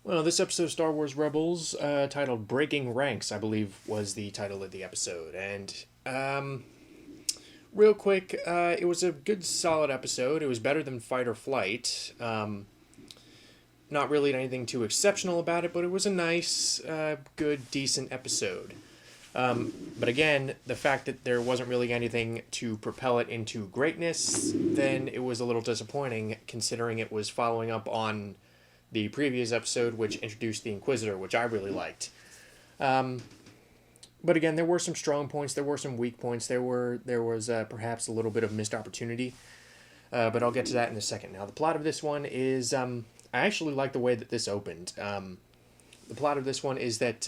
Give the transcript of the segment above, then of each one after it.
Well, this episode of Star Wars Rebels, titled Breaking Ranks, I believe was the title of the episode. And, real quick, it was a good, solid episode. It was better than Fight or Flight. Not really anything too exceptional about it, but it was a nice, good, decent episode. But again, the fact that there wasn't really anything to propel it into greatness, then it was a little disappointing, considering it was following up on the previous episode, which introduced the Inquisitor, which I really liked. But again, there were some strong points, there were some weak points, there was perhaps a little bit of missed opportunity. But I'll get to that in a second. Now, the plot of this one is, I actually like the way that this opened. The plot of this one is that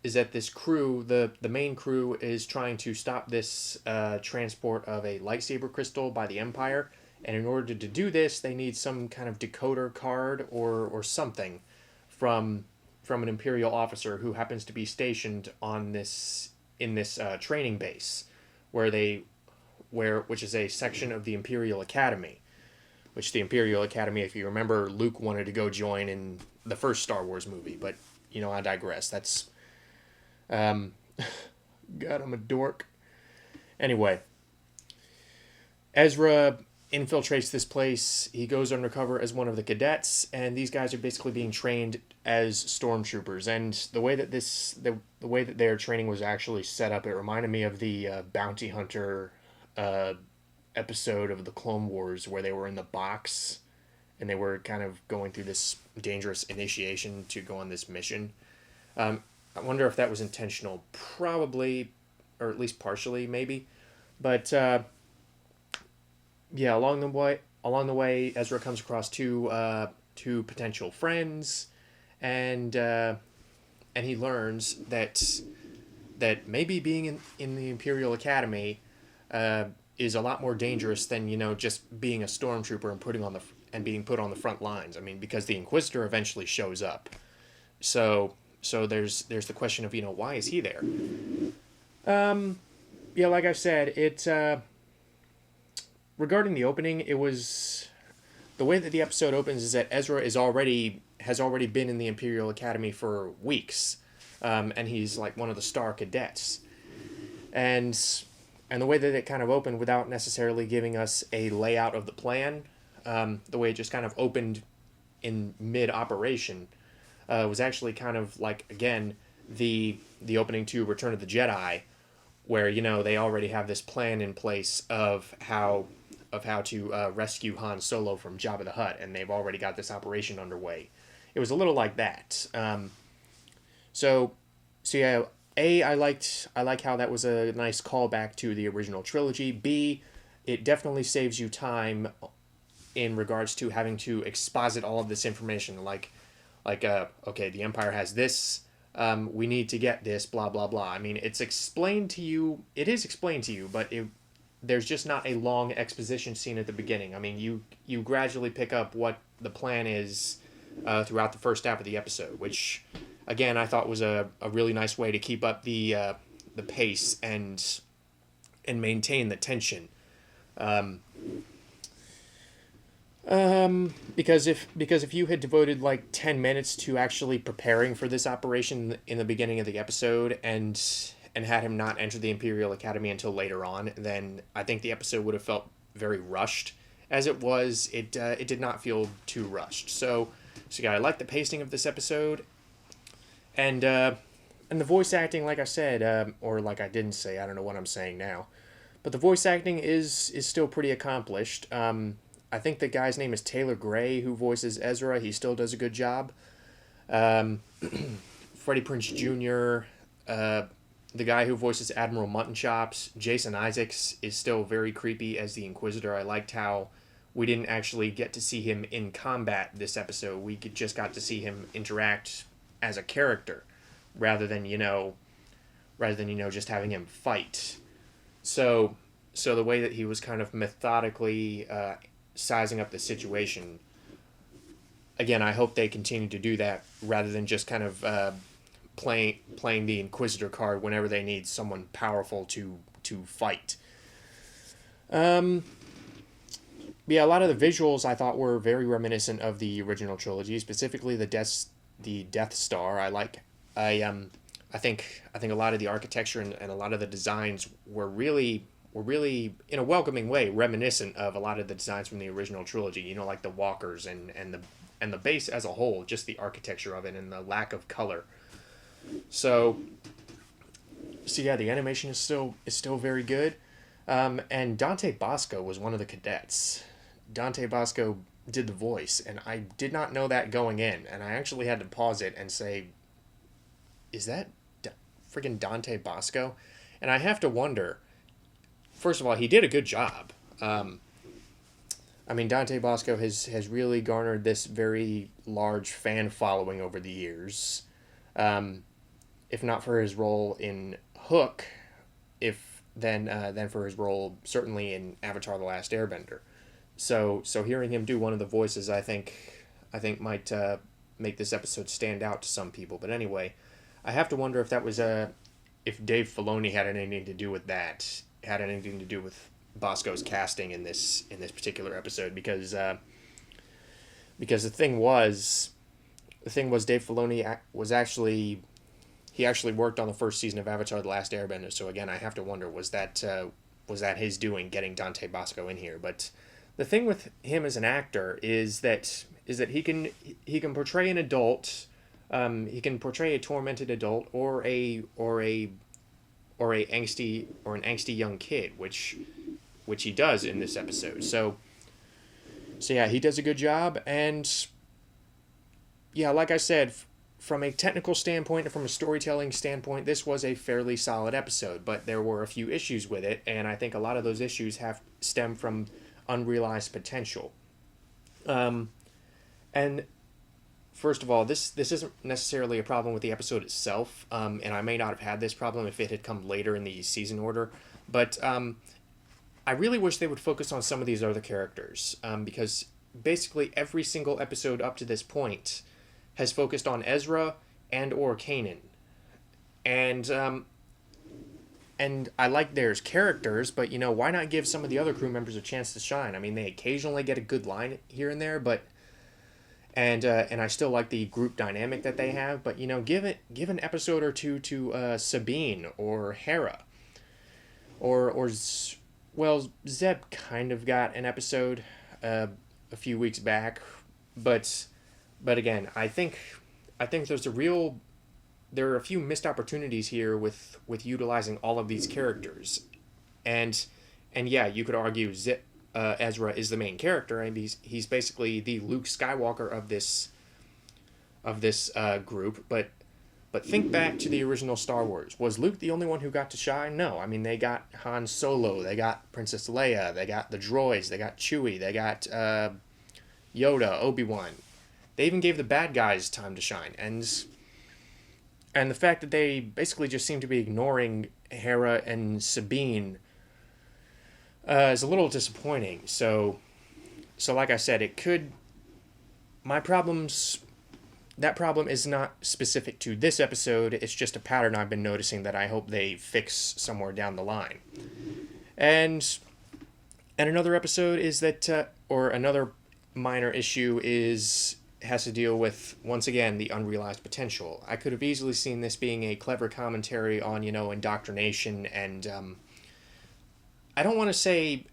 this crew, the main crew, is trying to stop this transport of a lightsaber crystal by the Empire. And in order to do this, they need some kind of decoder card or something from an Imperial officer who happens to be stationed on this training base, which is a section of the Imperial Academy. Which the Imperial Academy, if you remember, Luke wanted to go join in the first Star Wars movie, but I digress. That's God, I'm a dork. Anyway, Ezra infiltrates this place. He goes undercover as one of the cadets, and these guys are basically being trained as stormtroopers. And the way that the way that their training was actually set up, it reminded me of the bounty hunter episode of the Clone Wars, where they were in the box and they were kind of going through this dangerous initiation to go on this mission. I wonder if that was intentional. Probably, or at least partially, maybe. But yeah, along the way, Ezra comes across two potential friends, and he learns that maybe being in the Imperial Academy is a lot more dangerous than just being a stormtrooper and being put on the front lines. I mean, because the Inquisitor eventually shows up, so there's the question of why is he there? Yeah, like I said, it. Regarding the opening, it was the way that the episode opens is that Ezra has already been in the Imperial Academy for weeks, and he's like one of the star cadets, and the way that it kind of opened without necessarily giving us a layout of the plan, the way it just kind of opened in mid operation, was actually kind of like, again, the opening to Return of the Jedi, where they already have this plan in place of how to rescue Han Solo from Jabba the Hutt, and they've already got this operation underway. It was a little like that. So yeah, I like how that was a nice callback to the original trilogy. B, it definitely saves you time in regards to having to exposit all of this information. Like okay, the Empire has this. We need to get this. Blah blah blah. I mean, it's explained to you. It is explained to you, but there's just not a long exposition scene at the beginning. I mean, you gradually pick up what the plan is throughout the first half of the episode, which, again, I thought was a really nice way to keep up the pace and maintain the tension. Because if you had devoted like 10 minutes to actually preparing for this operation in the beginning of the episode and had him not enter the Imperial Academy until later on, then I think the episode would have felt very rushed. As it was, it did not feel too rushed. So yeah, I like the pacing of this episode, and the voice acting, like I said, or like I didn't say, I don't know what I'm saying now, but the voice acting is still pretty accomplished. I think the guy's name is Taylor Gray, who voices Ezra. He still does a good job. Freddie Prinze Jr., the guy who voices Admiral Muttonchops, Jason Isaacs, is still very creepy as the Inquisitor. I liked how we didn't actually get to see him in combat this episode. We just got to see him interact as a character, rather than just having him fight. So the way that he was kind of methodically sizing up the situation, again, I hope they continue to do that rather than just kind of playing the Inquisitor card whenever they need someone powerful to fight. yeah, a lot of the visuals I thought were very reminiscent of the original trilogy, specifically the Death Star. I think a lot of the architecture and a lot of the designs were really in a welcoming way reminiscent of a lot of the designs from the original trilogy. You know, like the walkers and the base as a whole, just the architecture of it and the lack of color. So so yeah, the animation is still very good. And Dante Bosco was one of the cadets. Dante Bosco did the voice, and I did not know that going in, and I actually had to pause it and say, "Is that friggin' Dante Bosco?" And I have to wonder. First of all, he did a good job. I mean, Dante Bosco has really garnered this very large fan following over the years. Um, if not for his role in Hook, if then for his role certainly in Avatar: The Last Airbender. So hearing him do one of the voices, I think might make this episode stand out to some people. But anyway, I have to wonder if that was if Dave Filoni had anything to do with that, had anything to do with Bosco's casting in this particular episode, because the thing was Dave Filoni was actually he actually worked on the first season of Avatar: The Last Airbender. So again, I have to wonder, was that his doing, getting Dante Bosco in here? But the thing with him as an actor is that he can portray an adult, he can portray a tormented adult or an angsty young kid, which he does in this episode. So yeah, he does a good job, and yeah, like I said, from a technical standpoint and from a storytelling standpoint, this was a fairly solid episode, but there were a few issues with it, and I think a lot of those issues have stem from unrealized potential. Um, and first of all, this isn't necessarily a problem with the episode itself, and I may not have had this problem if it had come later in the season order, but I really wish they would focus on some of these other characters, because basically every single episode up to this point has focused on Ezra and or Kanan, and I like their characters, but why not give some of the other crew members a chance to shine? I mean, they occasionally get a good line here and there, but and I still like the group dynamic that they have, but give an episode or two to Sabine or Hera, well, Zeb kind of got an episode a few weeks back, but again, I think there are a few missed opportunities here with utilizing all of these characters, and yeah, you could argue Ezra is the main character, and he's basically the Luke Skywalker of this group. But think back to the original Star Wars. Was Luke the only one who got to shine? No. I mean, they got Han Solo, they got Princess Leia, they got the droids, they got Chewie, they got Yoda, Obi-Wan. They even gave the bad guys time to shine, and the fact that they basically just seem to be ignoring Hera and Sabine is a little disappointing. So like I said, my problems. That problem is not specific to this episode. It's just a pattern I've been noticing that I hope they fix somewhere down the line. And another episode is that, or another minor issue has to deal with, once again, the unrealized potential. I could have easily seen this being a clever commentary on, indoctrination, and I don't want to say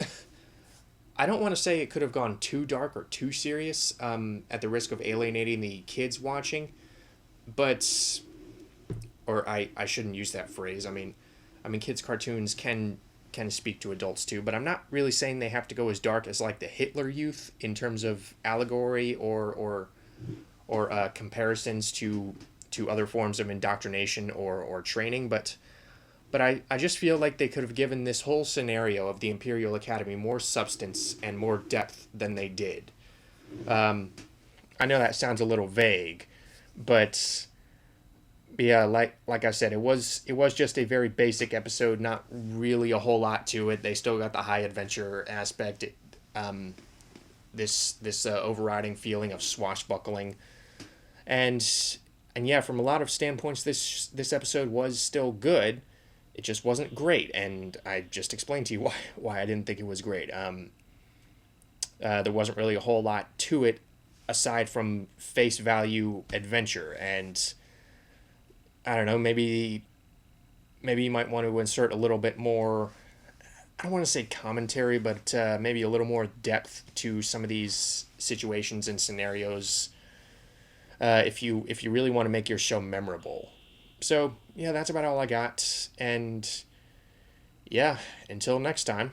it could have gone too dark or too serious, at the risk of alienating the kids watching, but, or I shouldn't use that phrase. I mean, kids' cartoons can speak to adults too, but I'm not really saying they have to go as dark as like the Hitler Youth in terms of allegory or comparisons to other forms of indoctrination or training, but I just feel like they could have given this whole scenario of the Imperial Academy more substance and more depth than they did. I know that sounds a little vague, but yeah, like I said, it was just a very basic episode, not really a whole lot to it. They still got the high adventure aspect, this overriding feeling of swashbuckling, and yeah, from a lot of standpoints, this episode was still good. It just wasn't great, and I just explained to you why I didn't think it was great. There wasn't really a whole lot to it aside from face value adventure, and I don't know, maybe you might want to insert a little bit more. I don't want to say commentary, but maybe a little more depth to some of these situations and scenarios if you really want to make your show memorable. So yeah, that's about all I got, and yeah, until next time.